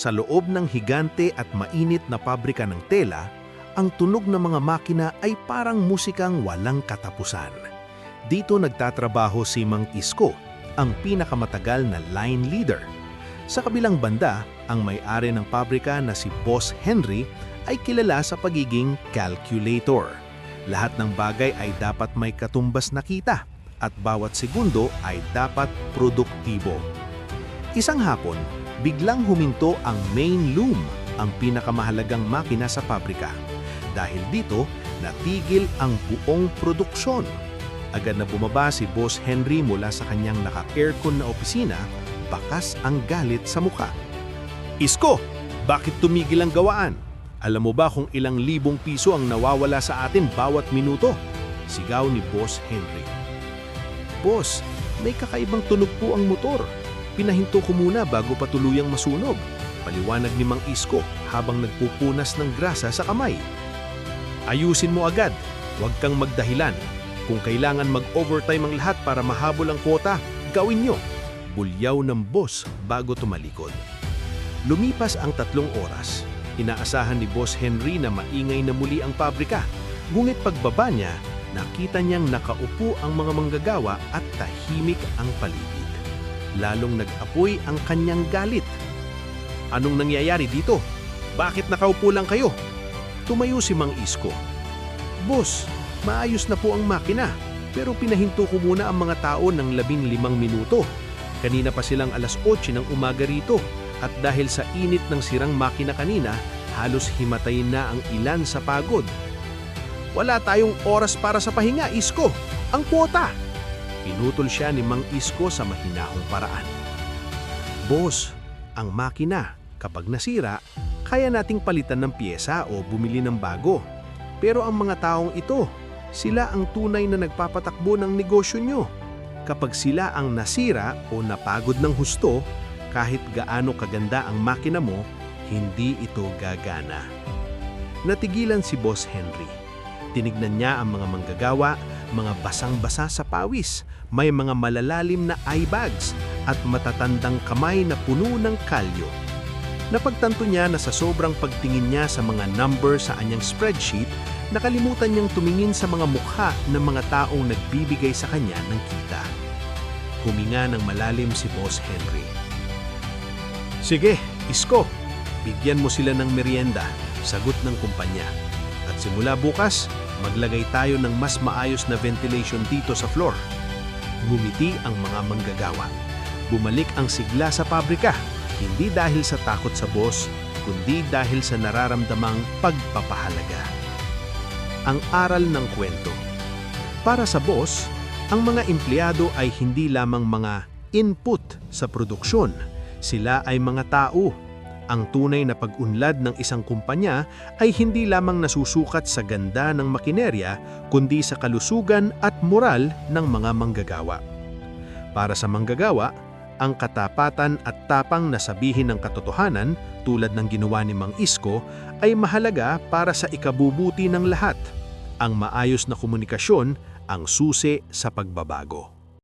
Sa loob ng higante at mainit na pabrika ng tela, ang tunog ng mga makina ay parang musikang walang katapusan. Dito nagtatrabaho si Mang Isko, ang pinakamatagal na line leader. Sa kabilang banda, ang may-ari ng pabrika na si Boss Henry ay kilala sa pagiging calculator. Lahat ng bagay ay dapat may katumbas na kita at bawat segundo ay dapat produktibo. Isang hapon, biglang huminto ang main loom, ang pinakamahalagang makina sa pabrika. Dahil dito, natigil ang buong produksyon. Agad na bumaba si Boss Henry mula sa kanyang naka-aircon na opisina, bakas ang galit sa muka. "Isko, bakit tumigil ang gawaan? Alam mo ba kung ilang libong piso ang nawawala sa atin bawat minuto?" Sigaw ni Boss Henry. "Boss, may kakaibang tunog po ang motor. Pinahinto ko muna bago pa tuluyang masunog," paliwanag ni Mang Isko habang nagpupunas ng grasa sa kamay. "Ayusin mo agad, huwag kang magdahilan. Kung kailangan mag-overtime ang lahat para mahabol ang kwota, gawin nyo," bulyaw ng boss bago tumalikod. Lumipas ang 3 oras. Inaasahan ni Boss Henry na maingay na muli ang pabrika. Ngunit pagbaba niya, nakita niyang nakaupo ang mga manggagawa at tahimik ang paligid. Lalong nag-apoy ang kanyang galit. "Anong nangyayari dito? Bakit nakaupo lang kayo?" Tumayo si Mang Isko. "Boss, maayos na po ang makina, pero pinahinto ko muna ang mga tao ng 15 minuto. Kanina pa silang 8:00 ng umaga rito, at dahil sa init ng sirang makina kanina, halos himatay na ang ilan sa pagod." "Wala tayong oras para sa pahinga, Isko! Ang kwota!" Pinutol siya ni Mang Isko sa mahinahong paraan. "Boss, ang makina, kapag nasira, kaya nating palitan ng piyesa o bumili ng bago. Pero ang mga taong ito, sila ang tunay na nagpapatakbo ng negosyo nyo. Kapag sila ang nasira o napagod ng husto, kahit gaano kaganda ang makina mo, hindi ito gagana." Natigilan si Boss Henry. Tinignan niya ang mga manggagawa, mga basang-basa sa pawis, may mga malalalim na eye bags, at matatandang kamay na puno ng kalyo. Napagtanto niya na sa sobrang pagtingin niya sa mga number sa anyang spreadsheet, nakalimutan niyang tumingin sa mga mukha ng mga taong nagbibigay sa kanya ng kita. Huminga ng malalim si Boss Henry. "Sige, Isko, bigyan mo sila ng merienda," sagot ng kumpanya. "At simula bukas, maglagay tayo ng mas maayos na ventilation dito sa floor." Ngumiti ang mga manggagawa. Bumalik ang sigla sa pabrika, hindi dahil sa takot sa boss, kundi dahil sa nararamdamang pagpapahalaga. Ang aral ng kwento. Para sa boss, ang mga empleyado ay hindi lamang mga input sa produksyon. Sila ay mga tao. Ang tunay na pag-unlad ng isang kumpanya ay hindi lamang nasusukat sa ganda ng makinerya, kundi sa kalusugan at moral ng mga manggagawa. Para sa manggagawa, ang katapatan at tapang na sabihin ng katotohanan, tulad ng ginawa ni Mang Isko, ay mahalaga para sa ikabubuti ng lahat. Ang maayos na komunikasyon ang susi sa pagbabago.